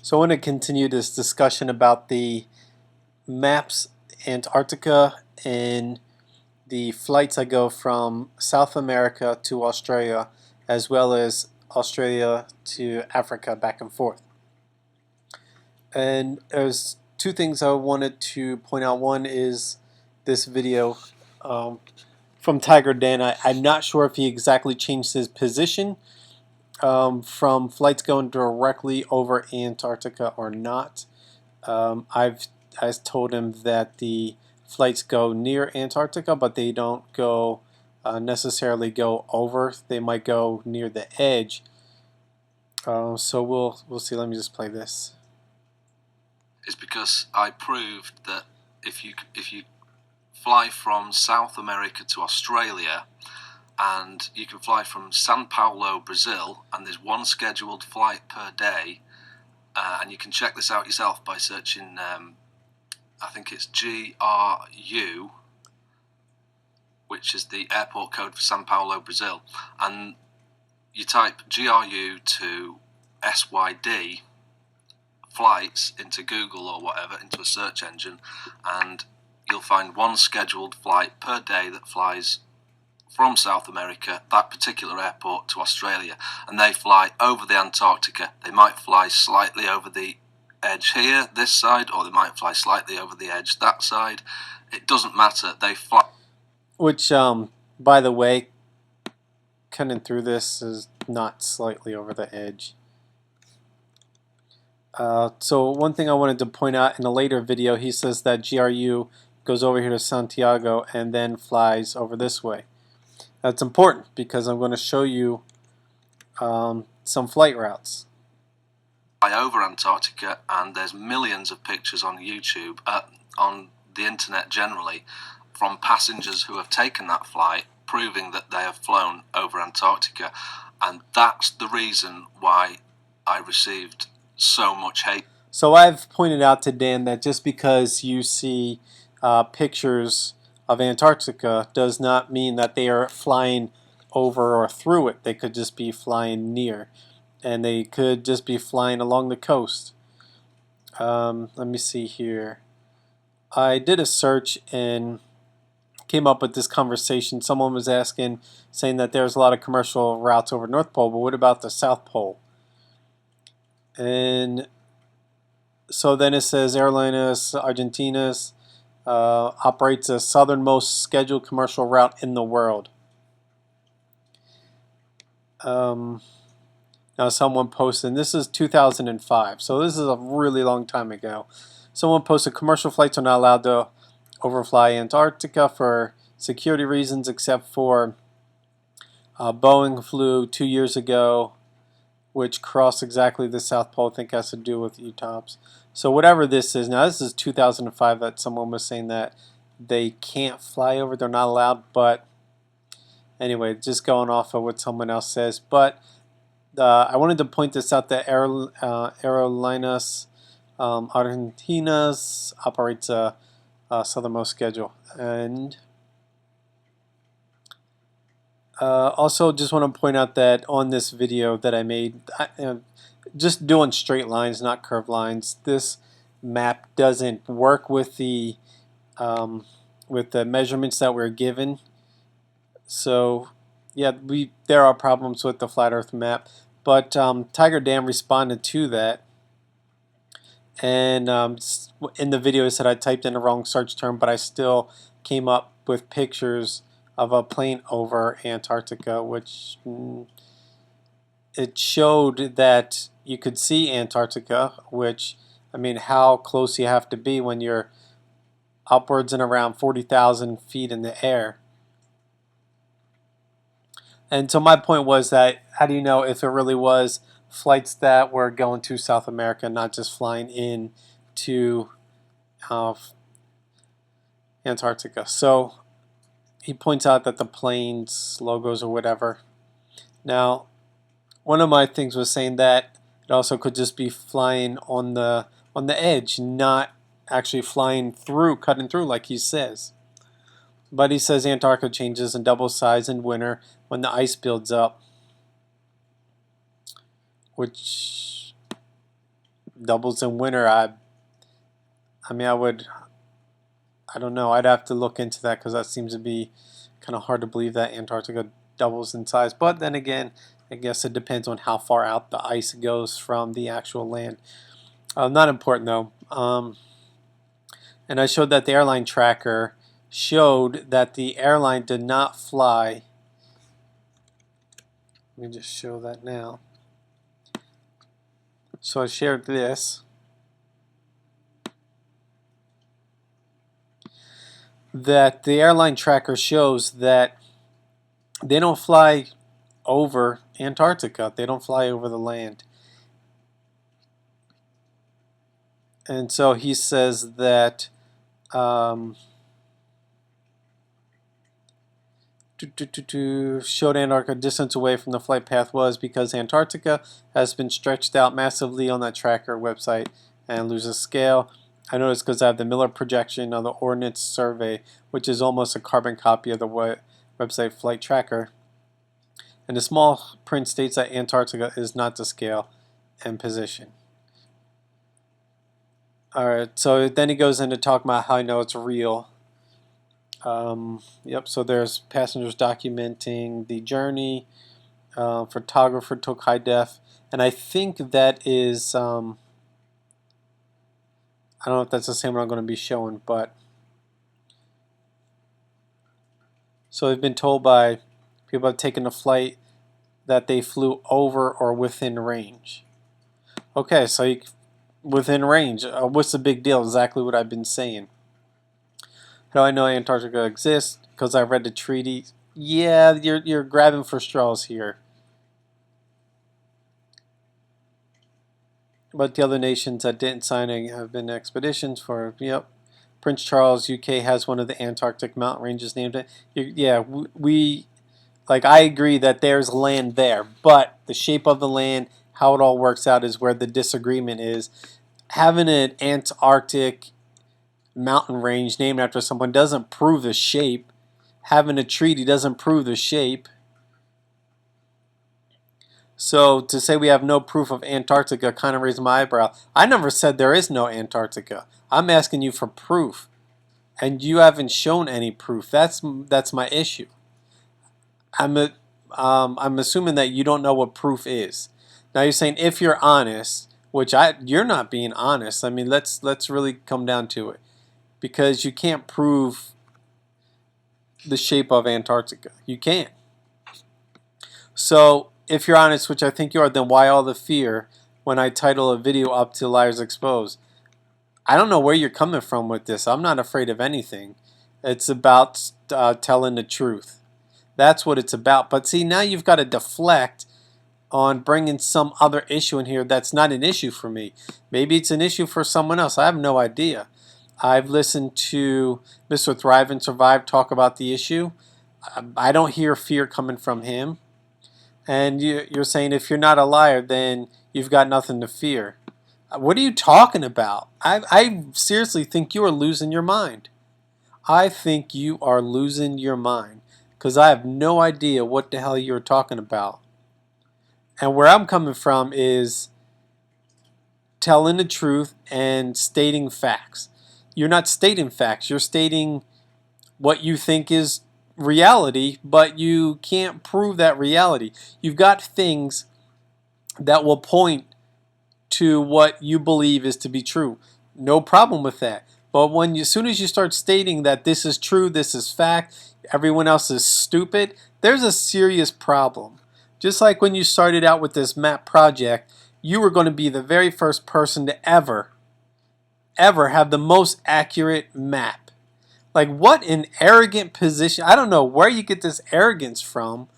So I want to continue this discussion about the maps, Antarctica, and the flights that go from South America to Australia, as well as Australia to Africa back and forth. And there's two things I wanted to point out. One is this video from Tiger Dan. I'm not sure if he exactly changed his position from flights going directly over Antarctica or not. I've told him that the flights go near Antarctica, but they don't go necessarily go over. They might go near the edge. So we'll see. Let me just play this. Is because I proved that if you fly from South America to Australia, and you can fly from São Paulo, Brazil, and there's one scheduled flight per day, and you can check this out yourself by searching, I think it's GRU, which is the airport code for São Paulo, Brazil, and you type GRU to SYD flights into Google or whatever, into a search engine, and you'll find one scheduled flight per day that flies from South America, that particular airport, to Australia, and they fly over the Antarctica. They might fly slightly over the edge here, this side, or they might fly slightly over the edge, that side. It doesn't matter. They fly. Which, by the way, cutting through this is not slightly over the edge. So one thing I wanted to point out in a later video, he says that GRU goes over here to Santiago and then flies over this way. That's important because I'm going to show you some flight routes. Over Antarctica, and there's millions of pictures on YouTube, on the internet generally, from passengers who have taken that flight, proving that they have flown over Antarctica, and that's the reason why I received so much hate. So I've pointed out to Dan that just because you see pictures of Antarctica does not mean that they are flying over or through it. They could just be flying near, and they could just be flying along the coast. Let me see here. I did a search and came up with this conversation. Someone was asking, saying that there's a lot of commercial routes over North Pole, but what about the South Pole? And so then it says Aerolineas Argentinas operates the southernmost scheduled commercial route in the world. Now someone posted, and this is 2005, so this is a really long time ago. Someone posted, commercial flights are not allowed to overfly Antarctica for security reasons, except for Boeing flew 2 years ago, which crossed exactly the South Pole. I think has to do with UTOPS. So whatever this is, now this is 2005 that someone was saying that they can't fly over, they're not allowed, but anyway, just going off of what someone else says. But I wanted to point this out that Aerolineas Argentinas operates a southernmost schedule. And also just want to point out that on this video that I made, just doing straight lines, not curved lines, this map doesn't work with the measurements that we're given. So yeah, there are problems with the flat Earth map, but Tiger Dam responded to that, and in the video he said I typed in the wrong search term, but I still came up with pictures of a plane over Antarctica, which it showed that you could see Antarctica, which, I mean, how close you have to be when you're upwards and around 40,000 feet in the air. And so my point was that, how do you know if it really was flights that were going to South America, not just flying in to Antarctica? So he points out that the plane's logos or whatever. Now, one of my things was saying that it also could just be flying on the edge, not actually flying through, cutting through like he says. But he says Antarctica changes in double size in winter when the ice builds up, which doubles in winter. I mean, I don't know. I'd have to look into that because that seems to be kind of hard to believe that Antarctica doubles in size. But then again, I guess it depends on how far out the ice goes from the actual land. Not important though. And I showed that the airline tracker showed that the airline did not fly. Let me just show that now. So I shared this. That the airline tracker shows that they don't fly over Antarctica. They don't fly over the land. And so he says that showed Antarctica distance away from the flight path was because Antarctica has been stretched out massively on that tracker website and loses scale. I noticed because I have the Miller projection of the Ordnance Survey, which is almost a carbon copy of the website flight tracker. And the small print states that Antarctica is not to scale and position. Alright, so then he goes into talking about how I know it's real. Yep, so there's passengers documenting the journey. Photographer took high def. And I think that is, I don't know if that's the same one I'm going to be showing, but. So they've been told by people that have taken a flight that they flew over or within range. Okay, so within range. What's the big deal? Exactly what I've been saying. How do I know Antarctica exists? Because I read the treaty. Yeah, you're grabbing for straws here. But the other nations that didn't sign it have been expeditions for, yep. Prince Charles, UK has one of the Antarctic mountain ranges named it. Yeah, I agree that there's land there, but the shape of the land, how it all works out is where the disagreement is. Having an Antarctic mountain range named after someone doesn't prove the shape. Having a treaty doesn't prove the shape. So to say we have no proof of Antarctica kind of raised my eyebrow. I never said there is no Antarctica. I'm asking you for proof, and you haven't shown any proof. That's my issue. I'm assuming that you don't know what proof is. Now you're saying if you're honest, which you're not being honest. I mean, let's really come down to it, because you can't prove the shape of Antarctica. You can't. So if you're honest, which I think you are, then why all the fear when I title a video up to Liars Exposed? I don't know where you're coming from with this. I'm not afraid of anything. It's about telling the truth. That's what it's about. But see, now you've got to deflect on bringing some other issue in here that's not an issue for me. Maybe it's an issue for someone else. I have no idea. I've listened to Mr. Thrive and Survive talk about the issue. I don't hear fear coming from him. And you're saying if you're not a liar, then you've got nothing to fear. What are you talking about? I seriously think you are losing your mind. I think you are losing your mind, because I have no idea what the hell you're talking about. And where I'm coming from is telling the truth and stating facts. You're not stating facts. You're stating what you think is reality, but you can't prove that reality. You've got things that will point to what you believe is to be true. No problem with that. But as soon as you start stating that this is true, this is fact, everyone else is stupid, there's a serious problem. Just like when you started out with this map project, you were going to be the very first person to ever have the most accurate map. Like, what an arrogant position. I don't know where you get this arrogance from,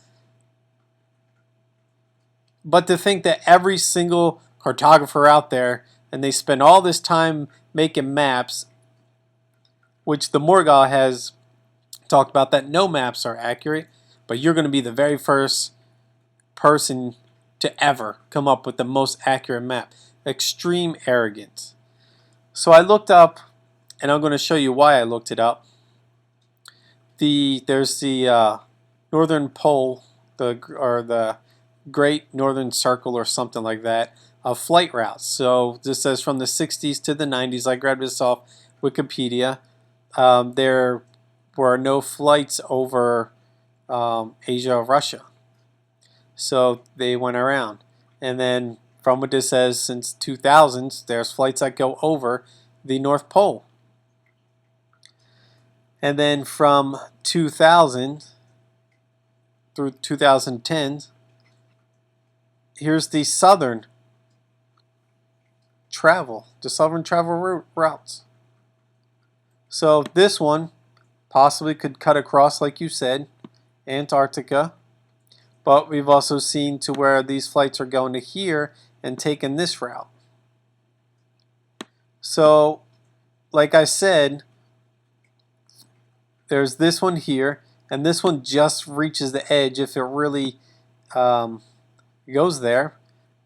but to think that every single cartographer out there, and they spend all this time making maps, which the Morgal has talked about, that no maps are accurate, but you're going to be the very first person to ever come up with the most accurate map. Extreme arrogance. So I looked up, and I'm going to show you why I looked it up. There's the Northern Pole, the Great Northern Circle or something like that. of flight routes. So this says from the 60s to the 90s. I grabbed this off Wikipedia. There were no flights over Asia or Russia. So they went around. And then from what this says, since 2000s, there's flights that go over the North Pole. And then from 2000 through 2010, here's the southern travel routes. So this one possibly could cut across, like you said, Antarctica. But we've also seen to where these flights are going to here and taking this route. So, like I said, there's this one here, and this one just reaches the edge if it really goes there.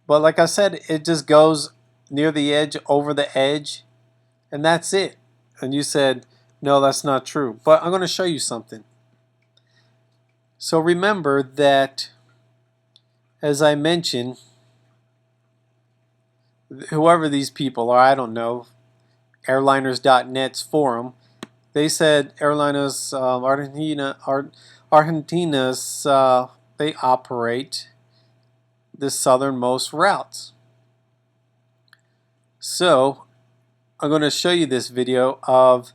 But like I said, it just goes near the edge, over the edge, and that's it. And you said, no, that's not true. But I'm going to show you something. So remember that, as I mentioned, whoever these people are, I don't know, airliners.net's forum, they said Aerolineas, Argentinas, they operate the southernmost routes. So I'm going to show you this video of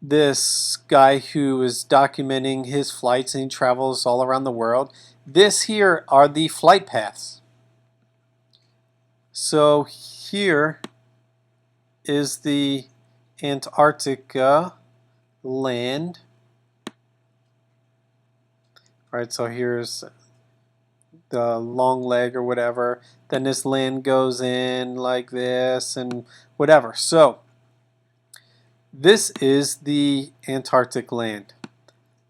this guy who is documenting his flights, and he travels all around the world. This here are the flight paths. So here is the Antarctica land. Alright, so here's the long leg or whatever. Then this land goes in like this and whatever. So this is the Antarctic land.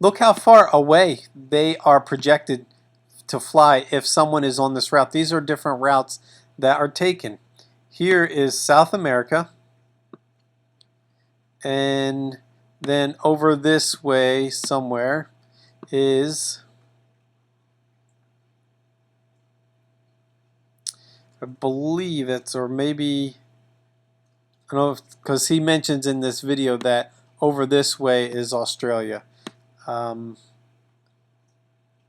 Look how far away they are projected to fly if someone is on this route. These are different routes that are taken. Here is South America, and then over this way somewhere is, I believe it's, or maybe, I don't know, because he mentions in this video that over this way is Australia.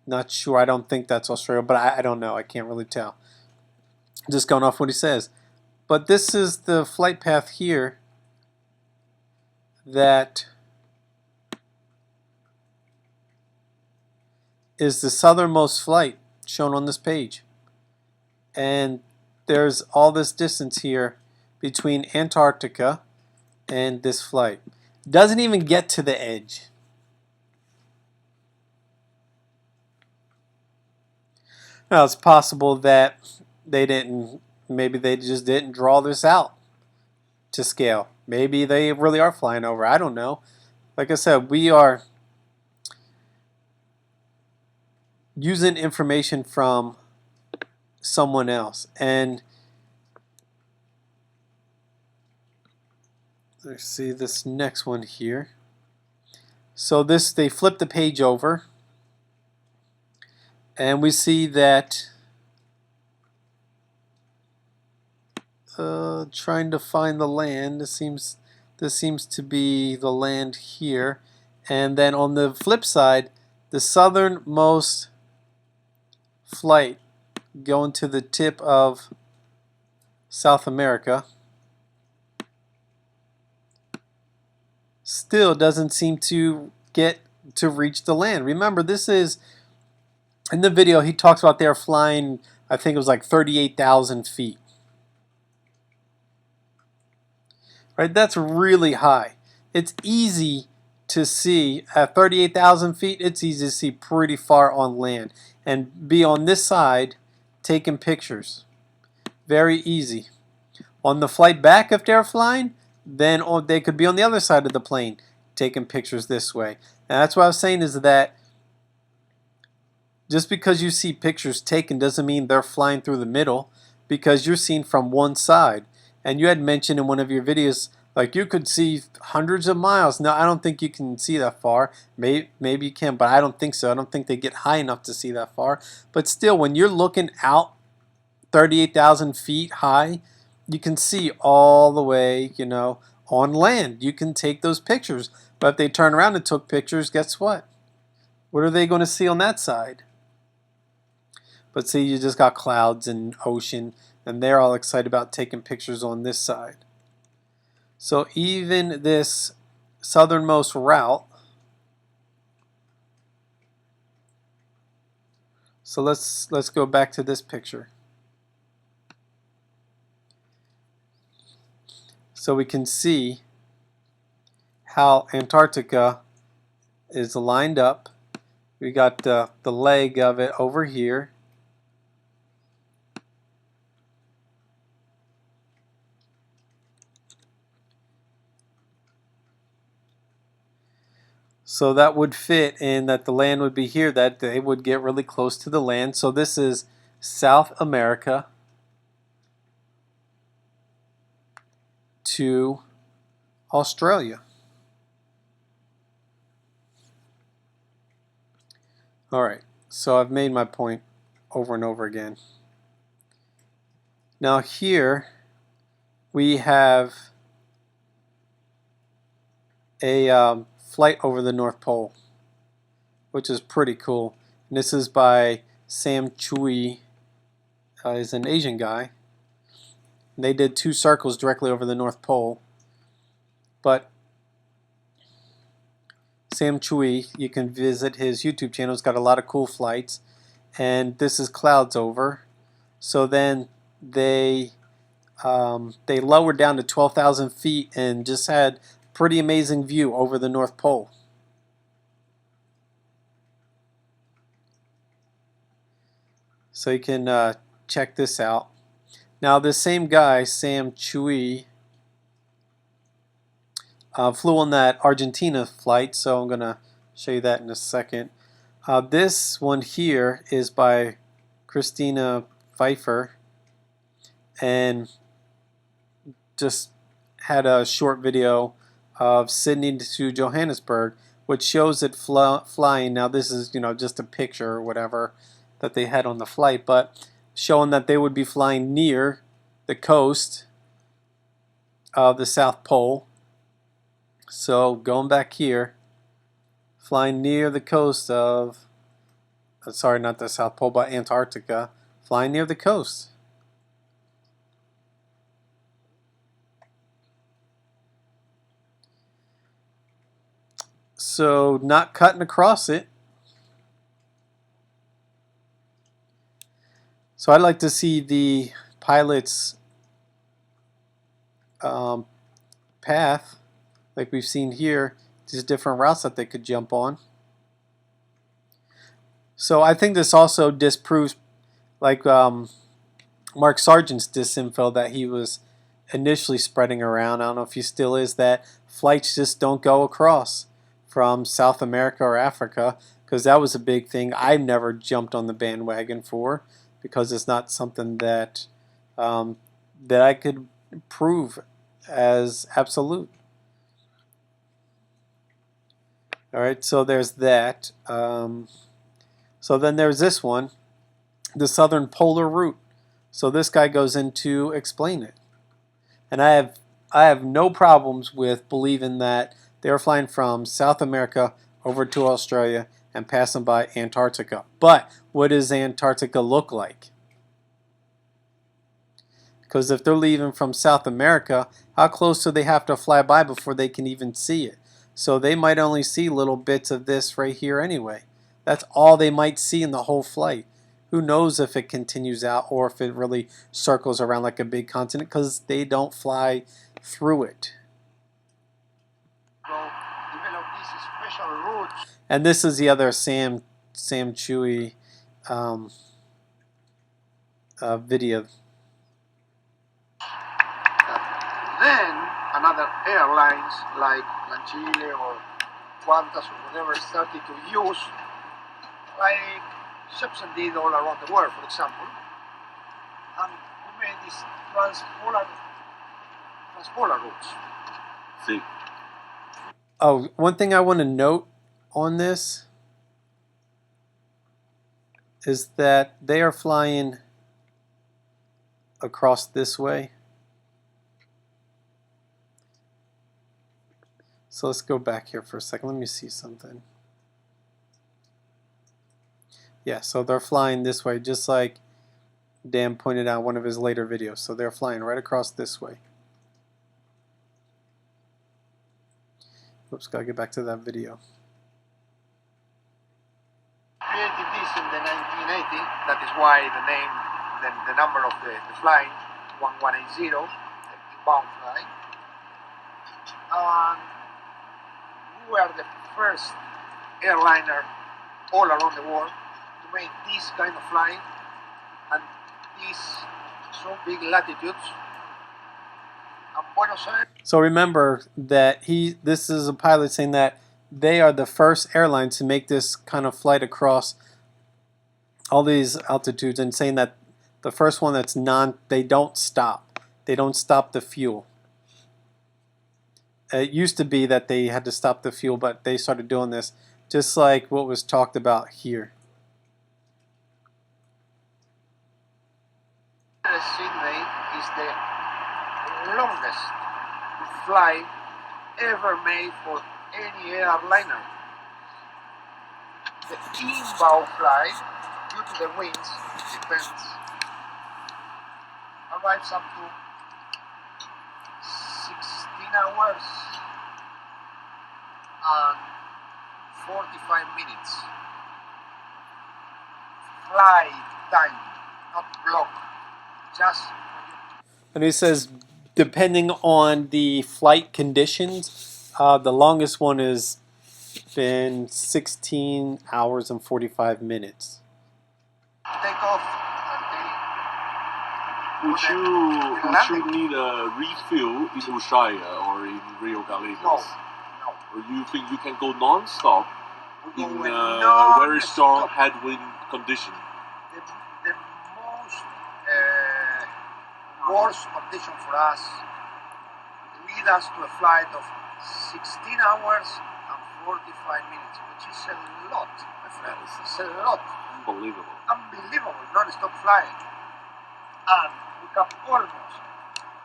Not sure. I don't think that's Australia, but I don't know. I can't really tell. Just going off what he says. But this is the flight path here that is the southernmost flight shown on this page. And there's all this distance here between Antarctica and this flight. Doesn't even get to the edge. Now it's possible that maybe they just didn't draw this out to scale. Maybe they really are flying over. I don't know. Like I said, we are using information from someone else. And let's see this next one here. So this, they flip the page over, and we see that trying to find the land. This seems to be the land here. And then on the flip side, the southernmost flight going to the tip of South America still doesn't seem to get to reach the land. Remember, this is, in the video he talks about they're flying, I think it was like 38,000 feet. Right, that's really high. It's easy to see at 38,000 feet. It's easy to see pretty far on land and be on this side taking pictures. Very easy. On the flight back, if they're flying, then they could be on the other side of the plane taking pictures this way. And that's what I was saying, is that just because you see pictures taken doesn't mean they're flying through the middle, because you're seeing from one side. And you had mentioned in one of your videos, like, you could see hundreds of miles. No, I don't think you can see that far. Maybe you can, but I don't think so. I don't think they get high enough to see that far. But still, when you're looking out 38,000 feet high, you can see all the way, you know, on land. You can take those pictures. But if they turn around and took pictures, guess what? What are they going to see on that side? But see, you just got clouds and ocean, and they're all excited about taking pictures on this side. So even this southernmost route, so let's go back to this picture. So we can see how Antarctica is lined up. We got the leg of it over here. So that would fit in that the land would be here, that they would get really close to the land. So this is South America to Australia. Alright, so I've made my point over and over again. Now here we have a flight over the North Pole, which is pretty cool. And this is by Sam Chui. He's an Asian guy. And they did 2 circles directly over the North Pole. But Sam Chui, you can visit his YouTube channel. It's got a lot of cool flights. And this is clouds over. So then they lowered down to 12,000 feet and just had pretty amazing view over the North Pole. So you can check this out. Now this same guy, Sam Chui, flew on that Argentina flight, so I'm going to show you that in a second. This one here is by Christina Pfeiffer, and just had a short video of Sydney to Johannesburg, which shows it flying. Now this is, you know, just a picture or whatever that they had on the flight, but showing that they would be flying near the coast of the South Pole. So going back here, flying near the coast of, sorry, not the South Pole, but Antarctica, flying near the coast. So not cutting across it. So I'd like to see the pilot's path, like we've seen here, these different routes that they could jump on. So I think this also disproves, like Mark Sargent's disinfo that he was initially spreading around. I don't know if he still is, that flights just don't go across from South America or Africa, because that was a big thing I've never jumped on the bandwagon for, because it's not something that that I could prove as absolute. Alright, so there's that. So then there's this one, the Southern Polar Route. So this guy goes in to explain it. And I have no problems with believing that they're flying from South America over to Australia and passing by Antarctica. But what does Antarctica look like? Because if they're leaving from South America, how close do they have to fly by before they can even see it? So they might only see little bits of this right here anyway. That's all they might see in the whole flight. Who knows if it continues out or if it really circles around like a big continent, because they don't fly through it. And this is the other Sam Chui video. Then another airlines like Chile or Qantas or whatever started to use, like Shepson did all around the world, for example, and we made these transpolar routes. See. Oh, one thing I want to note on this is that they are flying across this way. So let's go back here for a second. Let me see something. Yeah, so they're flying this way, just like Dan pointed out in one of his later videos. So they're flying right across this way. Oops, gotta get back to that video. Created this in the 1980. That is why the name, the number of the flight, 1180, the inbound flight. And we were the first airliner all around the world to make this kind of flight and these so big latitudes. And Buenos Aires. So remember that this is a pilot saying that they are the first airline to make this kind of flight across all these altitudes, and saying that the first one that's they don't stop the fuel. It used to be that they had to stop the fuel, but they started doing this, just like what was talked about here. Sydney is the longest flight ever made for any airliner. The inbound flight, due to the winds, it depends, arrives up to 16 hours and 45 minutes. Flight time, not block. Just. And he says, depending on the flight conditions, the longest one has been 16 hours and 45 minutes. Take off. Would you need a refill in Ushuaia or in Rio Gallegos? No. Or you think you can go non-stop We in go a very strong non-stop. headwind condition? The most worst condition for us lead us to a flight of 16 hours and 45 minutes, which is a lot, my friends. It's a lot. Unbelievable. Unbelievable, non-stop flying. And we have almost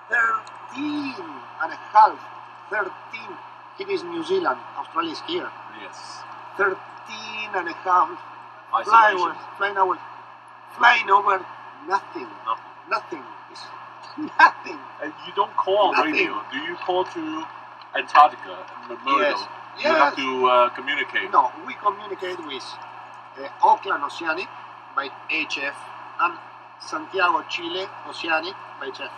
13 and a half, 13, it is New Zealand, Australia is here, Yes. 13 and a half Isolation. flying over nothing. Nothing. It's nothing. And you don't call on Nothing. radio. Do you call to Antarctica and Murdo? Yes. You have to communicate. No, we communicate with Auckland Oceanic by HF and Santiago, Chile Oceanic by HF.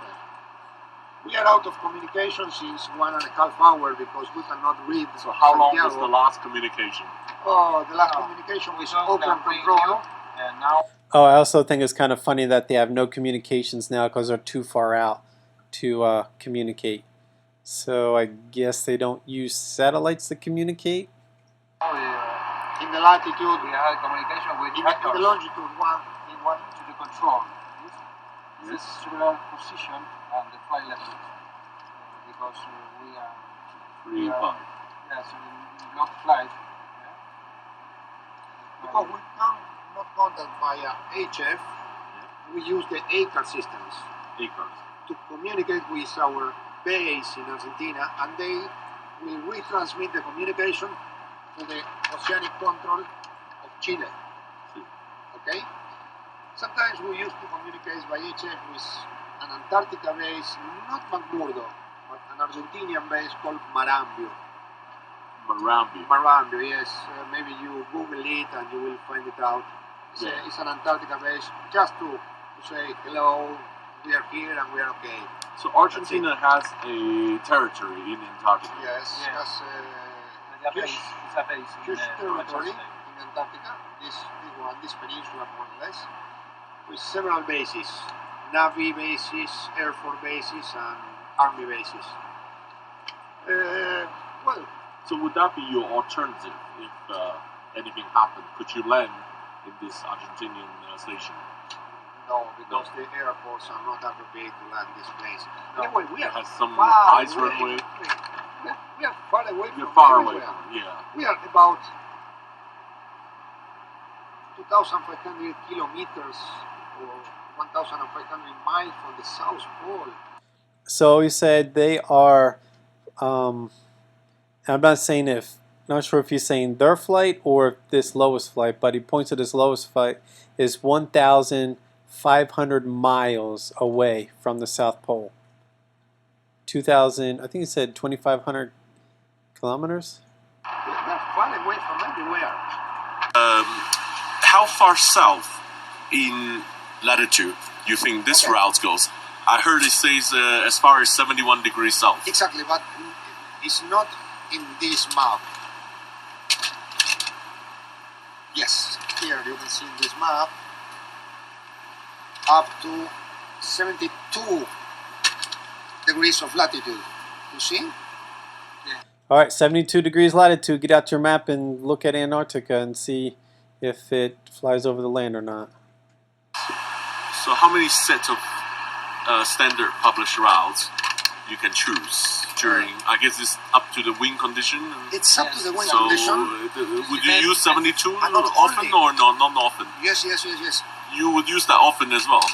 We are out of communication since 1.5 hours because we cannot read. So how long Santiago. was the last communication? Oh, the last communication with Auckland Control. And now Oh, I also think it's kind of funny that they have no communications now because they're too far out to communicate. So I guess they don't use satellites to communicate. In the latitude, we had communication with in the actors longitude, in one to the control. This is cellular position and the flight level. Because we are Free fun. yes, in block flight. because we can not contact via HF, we use the ACAR systems Acres. to communicate with our base in Argentina, and they will retransmit the communication to the oceanic control of Chile. Okay? Sometimes we used to communicate by HF with an Antarctica base, not McMurdo, but an Argentinian base called Marambio. Marambio. Yes. Maybe you Google it and you will find it out. Yeah. It's an Antarctica base, just to say hello, we are here and we are okay. So Argentina has a territory in Antarctica. Yes, Yes. that's The base is a base in huge territory Manchester. in Antarctica, this peninsula more or less, with several bases, Navy bases, Air Force bases, and Army bases. Well, So would that be your alternative if anything happened? Could you land in this Argentinian station? no, because the airports are not appropriate to land this place. Anyway, we It are has some far ice away. runway. We are far away You're from far away everywhere. from it, yeah. We are about 2,500 kilometers or 1,500 miles from the South Pole. So he said they are. I'm not saying not sure if he's saying their flight or this lowest flight, but he points to this lowest flight is 1,500 miles away from the South Pole. 2,000, I think he said 2,500 kilometers. They're far away from everywhere. How far south in latitude you think this route goes? I heard it says as far as 71 degrees south. Exactly, but it's not in this map. Yes, here you can see in this map up to 72 degrees of latitude. You see? All right, 72 degrees latitude. Get out your map and look at Antarctica and see if it flies over the land or not. So how many sets of standard published routes you can choose during, I guess it's up to the wind condition? It's up to the wind So condition. would you use 72 And not often only. or not often? Yes. You would use that often as well?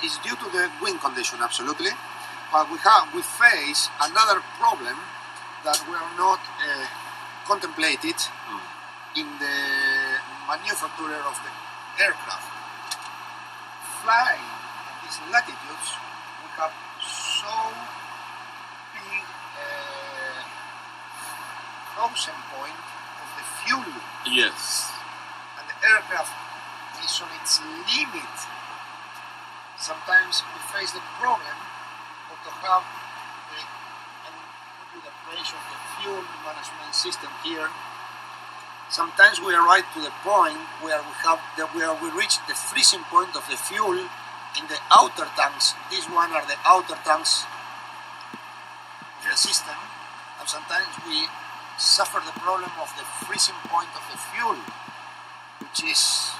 It's due to the wind condition, absolutely. But we face another problem that we are not contemplated in the manufacturer of the aircraft. Flying at these latitudes, we have so big frozen point of the fuel, Yes. and the aircraft is on its limit. Sometimes we face the problem of to have the pressure of the fuel management system here. Sometimes we arrive to the point where we reach the freezing point of the fuel in the outer tanks. These one are the outer tanks of the system, and sometimes we suffer the problem of the freezing point of the fuel, which is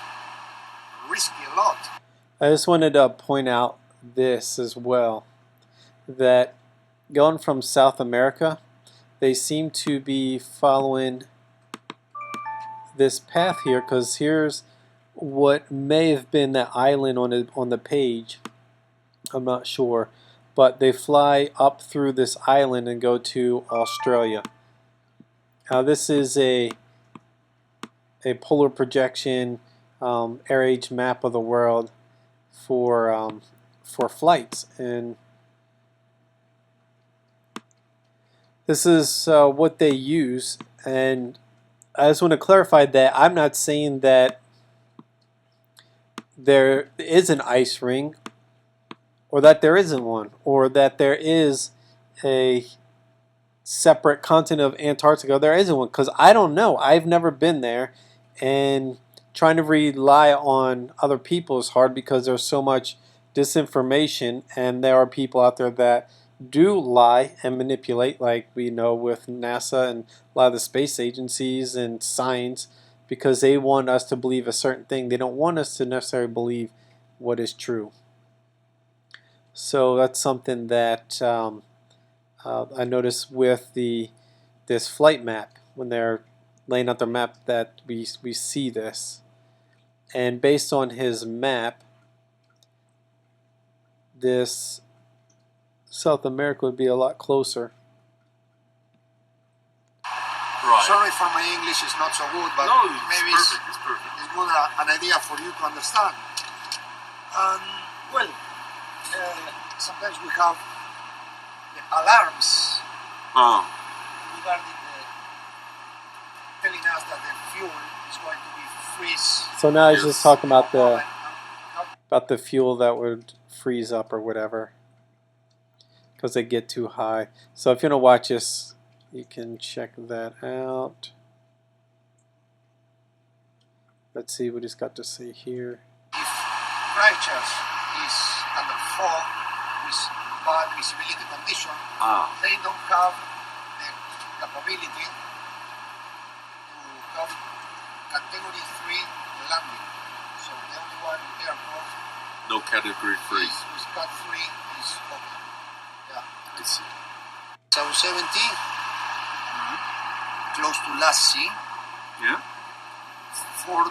risky a lot. I just wanted to point out this as well, that going from South America, they seem to be following this path here, because here's what may have been that island on the page. I'm not sure, but they fly up through this island and go to Australia. Now this is a polar projection air age map of the world for flights, and this is what they use. And I just want to clarify that I'm not saying that there is an ice ring, or that there isn't one, or that there is a separate continent of Antarctica. There isn't one, because I don't know. I've never been there, and trying to rely on other people is hard because there's so much disinformation, and there are people out there that do lie and manipulate, like we know with NASA and a lot of the space agencies and science, because they want us to believe a certain thing. They don't want us to necessarily believe what is true. So that's something that I noticed with this flight map, when they're laying out their map, that we see this. And based on his map, this South America would be a lot closer. Right. Sorry for my English is not so good, but No, maybe it's perfect. It's perfect. it's good an idea for you to understand. Well, sometimes we have the alarms regarding telling us that the fuel is going to be freeze. So now he's just talking about moment. the fuel that would freeze up or whatever, because they get too high. So if you want to watch this, you can check that out. Let's see what he's got to say here. If Christchurch is under fog with bad visibility condition, they don't have the capability to have category 3 landing. So the only one airport No category 3. with cat 3 is open. Yeah. I see. So 70, close to last sea. Yeah. 54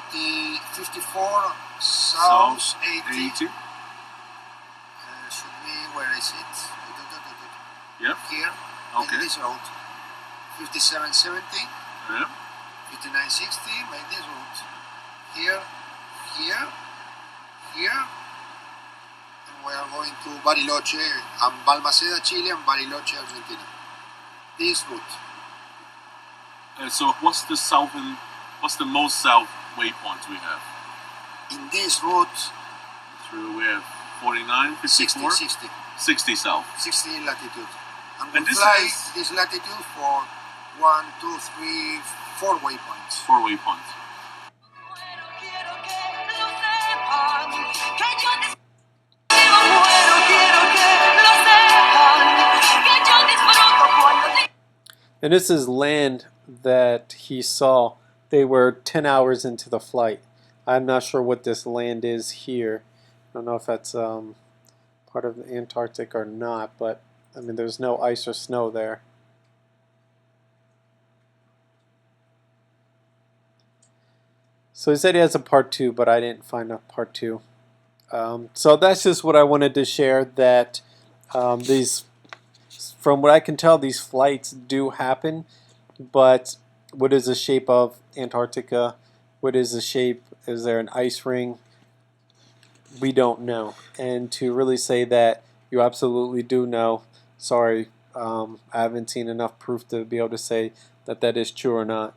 South 80. 80. Should be, where is it? Yep. Here, Okay. in this road. 5770, Yep. 5960, by this route. Here, here, here. And we are going to Bariloche and Balmaceda, Chile, and Bariloche, Argentina. This route. So what's the most south waypoint we have? In this route, Through we have 49, 54, 60 south. 60 latitude. And And we this fly is- this latitude for 1, 2, 3, 4 waypoints. 4 waypoints. And this is land that he saw. They were 10 hours into the flight. I'm not sure what this land is here. I don't know if that's part of the Antarctic or not, but I mean, there's no ice or snow there. So he said he has a part 2, but I didn't find a part 2. So that's just what I wanted to share, that these, from what I can tell, these flights do happen, but what is the shape of Antarctica? What is the shape? Is there an ice ring? We don't know. And to really say that you absolutely do know, sorry, I haven't seen enough proof to be able to say that that is true or not.